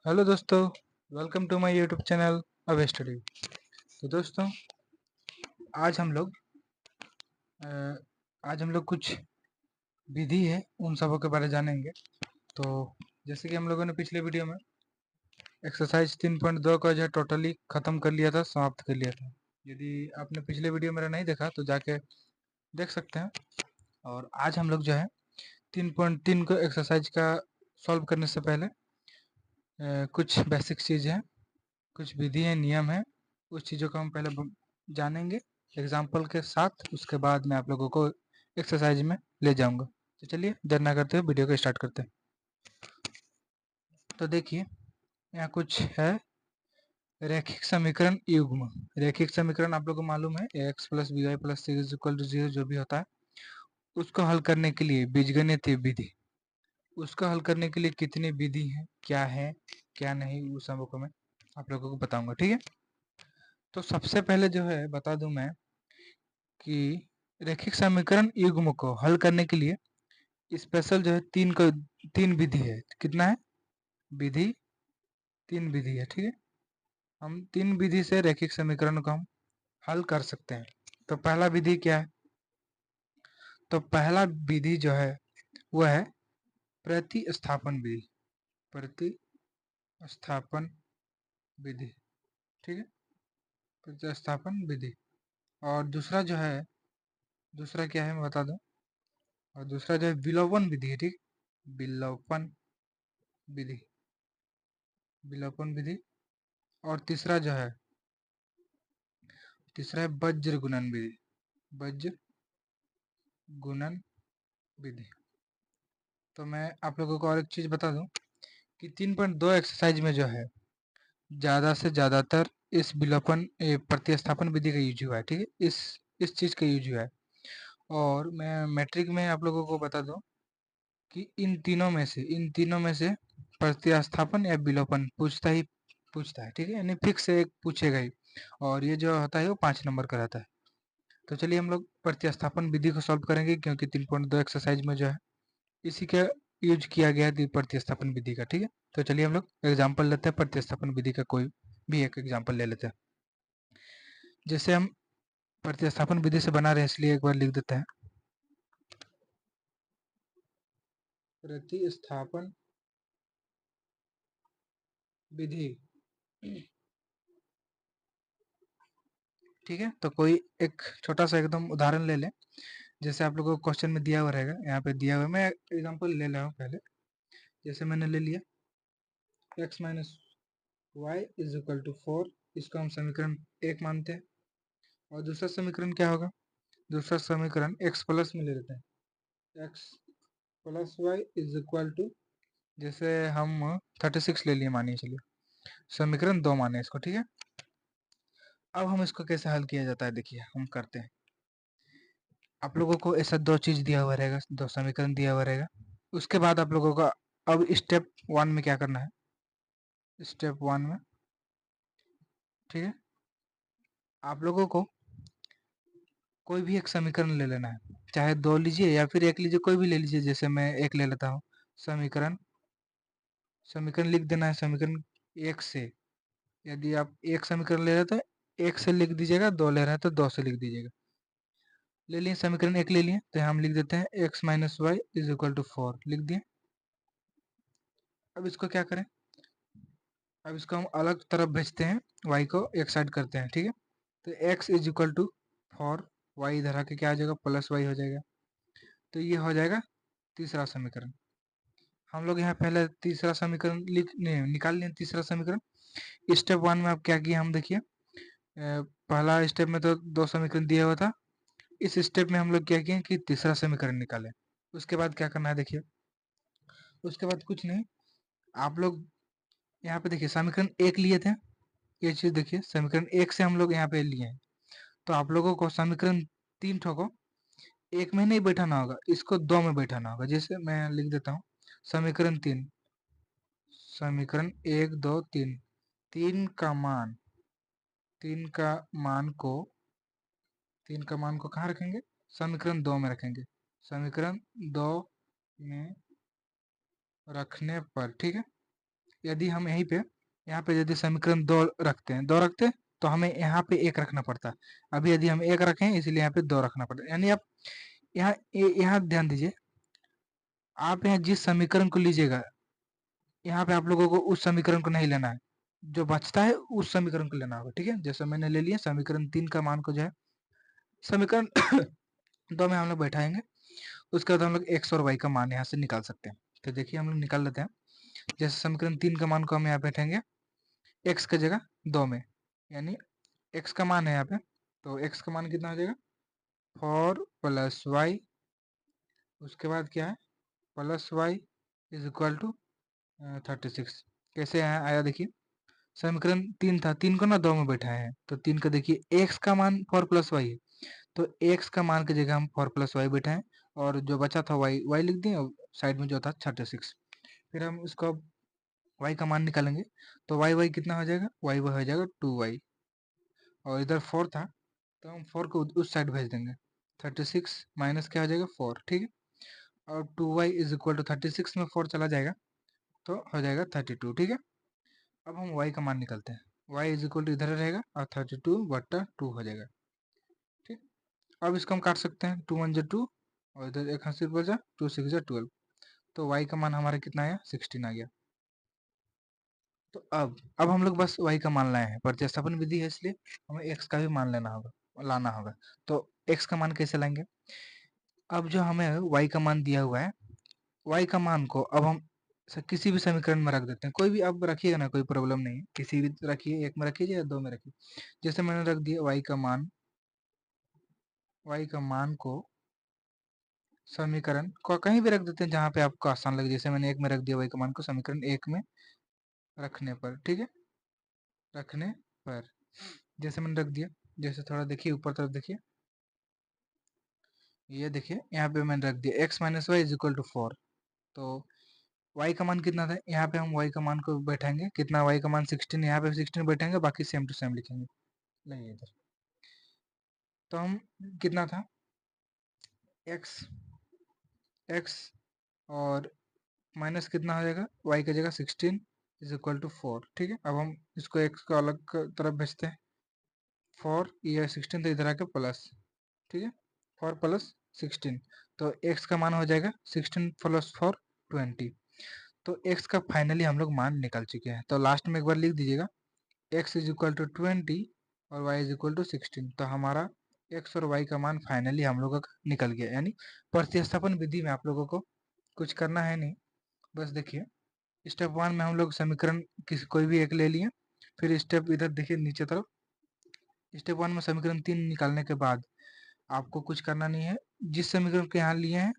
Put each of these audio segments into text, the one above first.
Hello दोस्तों, welcome to my YouTube channel Awe Study. तो दोस्तों, आज हम लोग अ, आज हम लोग कुछ विधि है उन सबों के बारे में जानेंगे। तो जैसे कि हम लोगों ने पिछले वीडियो में एक्सरसाइज 3.2 का जो है टोटली ख़त्म कर लिया था, समाप्त कर लिया था। यदि आपने पिछले वीडियो मेरा नहीं देखा तो जाके देख सकते हैं। और आज हम लोग जो है 3.3 को एक्सरसाइज का सॉल्व करने से पहले कुछ बेसिक चीज़ है, कुछ विधि है, नियम है, उस चीज़ों को हम पहले जानेंगे एग्जाम्पल के साथ। उसके बाद मैं आप लोगों को एक्सरसाइज में ले जाऊंगा। तो चलिए देर ना करते हुए वीडियो को स्टार्ट करते हैं। तो देखिए, यहाँ कुछ है रैखिक समीकरण युग्म। रैखिक समीकरण आप लोगों को मालूम है, X plus B Y plus C is equal to 0 जो भी होता है, उसको हल करने के लिए बीजगणितीय विधि, उसको हल करने के लिए कितनी विधि है क्या नहीं, उस सबको को मैं आप लोगों को बताऊंगा। ठीक है, तो सबसे पहले जो है बता दूं मैं कि रैखिक समीकरण युग्म को हल करने के लिए स्पेशल जो है तीन विधि है। कितना है विधि? तीन विधि है। ठीक है, हम तीन विधि से रैखिक समीकरण को हम हल कर सकते हैं। तो पहला विधि क्या है? तो पहला विधि जो है वह है प्रतिस्थापन विधि। प्रतिस्थापन विधि, ठीक है, प्रतिस्थापन विधि। और दूसरा जो है, दूसरा क्या है मैं बता दूं। और दूसरा जो है विलोपन विधि है। ठीक, विलोपन विधि, विलोपन विधि। और तीसरा जो है, तीसरा है वज्र गुणन विधि। वज्र गुणन विधि। तो मैं आप लोगों को और एक चीज बता दूं कि 3.2 एक्सरसाइज में जो है ज्यादा से ज्यादातर इस विलोपन प्रतिस्थापन विधि का यूज हुआ है। ठीक है, इस चीज का यूज हुआ है। और मैं मैट्रिक में आप लोगों को बता दूं कि इन तीनों में से प्रतिस्थापन या विलोपन पूछता है। ठीक है, यानी फिक्स एक पूछेगा ही। और ये जो होता है वो 5 नंबर का रहता है। तो चलिए हम लोग प्रतिस्थापन विधि को सॉल्व करेंगे, क्योंकि 3.2 एक्सरसाइज में जो है इसी का यूज किया गया है प्रतिस्थापन विधि का। ठीक है, तो चलिए हम लोग एग्जाम्पल लेते हैं प्रतिस्थापन विधि का, कोई भी एक एग्जाम्पल ले लेते हैं। जैसे हम प्रतिस्थापन विधि से बना रहे हैं, इसलिए एक बार लिख देते हैं प्रतिस्थापन विधि। ठीक है, तो कोई एक छोटा सा एकदम उदाहरण ले लें, जैसे आप लोगों को क्वेश्चन में दिया हुआ रहेगा, यहाँ पे दिया हुआ है। मैं एग्जांपल ले रहा हूँ पहले। जैसे मैंने ले लिया x minus Y is equal to 4, इसको हम समीकरण एक मानते हैं। और दूसरा समीकरण क्या होगा? दूसरा समीकरण x प्लस में ले लेते हैं, x plus Y is equal to, जैसे हम 36 ले लिए मानिए, चलिए समीकरण 2 माने इसको। ठीक है, अब हम इसको कैसे हल किया जाता है देखिए हम करते हैं। आप लोगों को ऐसा दो चीज दिया हुआ रहेगा, दो समीकरण दिया हुआ रहेगा। उसके बाद आप लोगों का अब स्टेप वन में क्या करना है? स्टेप वन में, ठीक है, आप लोगों को कोई भी एक समीकरण ले लेना है, चाहे दो लीजिए या फिर एक लीजिए, कोई भी ले लीजिए। जैसे मैं एक ले लेता हूँ समीकरण, समीकरण लिख देना है समीकरण एक से। यदि आप एक समीकरण ले रहे तो एक से लिख दीजिएगा, दो ले रहे हैं तो दो से लिख दीजिएगा। ले लिए समीकरण एक, ले लिए तो हम लिख देते हैं x minus Y is equal to 4, लिख दिए। अब इसको क्या करें? अब इसको हम अलग तरफ भेजते हैं, y को एक साइड करते हैं। ठीक है, तो x is equal to 4, Y इधर आके क्या आ जाएगा? प्लस वाई हो जाएगा। तो ये हो जाएगा तीसरा समीकरण। हम लोग यहाँ पहले तीसरा समीकरण निकाल लिए तीसरा समीकरण। स्टेप वन में अब क्या किया हम देखिए, पहला स्टेप में तो दो समीकरण दिया हुआ था। इस स्टेप में हम लोग क्या किए कि तीसरा समीकरण निकाले। उसके बाद क्या करना है देखिए, उसके बाद कुछ नहीं, आप लोग यहाँ पे देखिए समीकरण एक लिए थे, ये चीज देखिए समीकरण एक से हम लोग यहाँ पे लिए हैं। तो आप लोगों को समीकरण तीन ठो को एक में नहीं बैठाना होगा, इसको दो में बैठाना होगा। जैसे मैं लिख देता हूँ समीकरण तीन, समीकरण एक दो तीन, तीन का मान, तीन का मान को, तीन का मान को कहाँ रखेंगे? समीकरण दो में रखेंगे। समीकरण दो में रखने पर, ठीक है, यदि हम यहाँ पे यदि समीकरण 2 रखते हैं तो हमें यहाँ पे 1 रखना पड़ता है। अभी यदि हम 1 रखें इसलिए यहाँ पे 2 रखना पड़ता है। यानी आप यहाँ ध्यान दीजिए, आप यहाँ जिस समीकरण को लीजिएगा, यहाँ पे आप लोगों को उस समीकरण को नहीं लेना है, जो बचता है उस समीकरण को लेना होगा, ठीक है। जैसे मैंने ले लिया समीकरण 3 का मान को जो है समीकरण 2 में हम लोग बैठाएंगे, उसके बाद हम लोग x और y का मान यहाँ से निकाल सकते हैं। तो देखिए हम लोग निकाल लेते हैं। जैसे समीकरण 3 का मान को हम यहाँ बैठेंगे x की जगह 2 में, यानी x का मान है यहाँ पे, तो x का मान कितना हो जाएगा 4 + y, उसके बाद क्या है plus y is equal to 36। कैसे आया देखिए, समीकरण 3 था, 3 को ना 2 में बैठाए हैं, तो 3 का देखिए x का मान 4 + y है, तो x का मान की जगह हम 4 + y बैठाएं और जो बचा था y लिख दिए और साइड में जो था 36। फिर हम इसको y का मान निकालेंगे, तो y कितना हो जाएगा, y हो जाएगा 2y, और इधर 4 था तो हम 4 को उस साइड भेज देंगे, 36 माइनस क्या हो जाएगा 4, ठीक है। और 2y इज इक्वल टू 36 में 4 चला जाएगा तो हो जाएगा 32, ठीक है। अब हम y का मान निकालते हैं, y इज इक्वल टू इधर रहेगा और 32/2 हो जाएगा, ठीक। अब इसको हम काट सकते हैं, 2 1 2 और इधर एक हाथ से बचा 2 6 12, तो y का मान हमारा कितना आया 16 आ गया। तो अब हम लोग बस y का मान लाए हैं, प्रतिस्थापन विधि है इसलिए हमें x का भी मान लाना होगा। तो x का मान कैसे लाएंगे, अब जो हमें y का मान दिया हुआ है, y का मान को अब हम किसी भी समीकरण में रख देते हैं, कोई भी आप रखिएगा ना, कोई प्रॉब्लम नहीं है, किसी भी रखिए, 1 में रखिए या 2 में रखिए। जैसे मैंने रख दिया y का मान को समीकरण को कहीं भी रख देते हैं जहां पे आपको आसान लगे। जैसे मैंने 1 में रख दिया y का मान को समीकरण 1 में रखने पर, ठीक है, रखने पर जैसे मैंने रख दिया, जैसे थोड़ा देखिए ऊपर तरफ देखिए, ये देखिए यहाँ पे मैंने रख दिया x - y is equal to 4, तो y का मान कितना था, यहाँ पे हम y का मान को बैठाएंगे, कितना y का मान 16, यहाँ पे 16 बैठाएंगे, बाकी सेम टू सेम लिखेंगे, नहीं इधर, तो हम कितना था x और माइनस कितना हो जाएगा y की जगह 16 इज इक्वल टू 4, ठीक है। अब हम इसको x को अलग तरफ भेजते हैं, 4 ये 16 तो इधर आके प्लस, ठीक है, 4 + 16, तो x का मान हो जाएगा 16 + 4 20। तो x का फाइनली हम लोग मान निकाल चुके हैं, तो लास्ट में एक बार लिख दीजिएगा x इज इक्वल टू 20 और y इज इक्वल टू 16, तो हमारा x और y का मान फाइनली हम लोगों का निकल गया। यानी प्रतिस्थापन विधि में आप लोगों को कुछ करना है नहीं, बस देखिए स्टेप 1 में हम लोग समीकरण कोई भी एक ले लिए, फिर स्टेप इधर देखिए नीचे तरफ, स्टेप 1 में समीकरण 3 निकालने के बाद आपको कुछ करना नहीं है, जिस समीकरण को यहाँ लिए हैं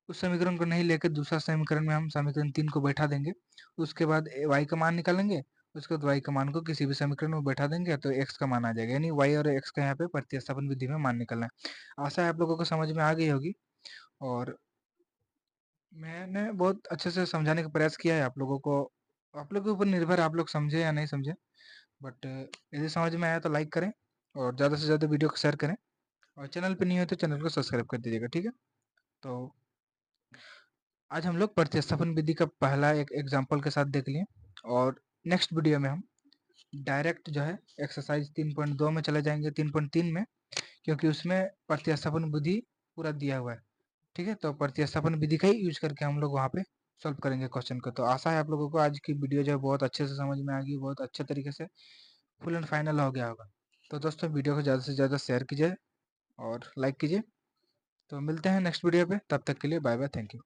उस समीकरण को नहीं लेकर दूसरा समीकरण में हम समीकरण 3 को बैठा देंगे, उसके बाद y का मान निकालेंगे, उसके बाद y का मान को किसी भी समीकरण में बैठा देंगे तो x का मान आ जाएगा। यानी y और x का यहाँ पे प्रतिस्थापन विधि में मान निकलना है। आशा है आप लोगों को समझ में आ गई होगी, और मैंने बहुत अच्छे से समझाने का प्रयास किया है आप लोगों को, आप लोगों के ऊपर निर्भर है आप लोग समझे या नहीं समझे, बट यदि समझ में आया तो लाइक करें और ज़्यादा से ज़्यादा वीडियो को शेयर करें, और चैनल पे नहीं हो तो चैनल को सब्सक्राइब कर दीजिएगा, ठीक है। तो आज हम लोग प्रतिस्थापन विधि का पहला एक एग्जाम्पल के साथ देख लिए, और नेक्स्ट वीडियो में हम डायरेक्ट जो है एक्सरसाइज 3.2 में चले जाएंगे, 3.3 में, क्योंकि उसमें प्रतिस्थापन विधि पूरा दिया हुआ है, ठीक है। तो प्रतिस्थापन विधि का ही यूज करके हम लोग वहाँ पे सॉल्व करेंगे क्वेश्चन को। तो आशा है आप लोगों को आज की वीडियो जो है बहुत अच्छे से समझ में आ गई, बहुत अच्छे तरीके से फुल एंड फाइनल हो गया होगा। तो दोस्तों वीडियो को ज़्यादा से ज़्यादा शेयर कीजिए और लाइक कीजिए। तो मिलते हैं नेक्स्ट वीडियो पे, तब तक के लिए बाय बाय, थैंक यू।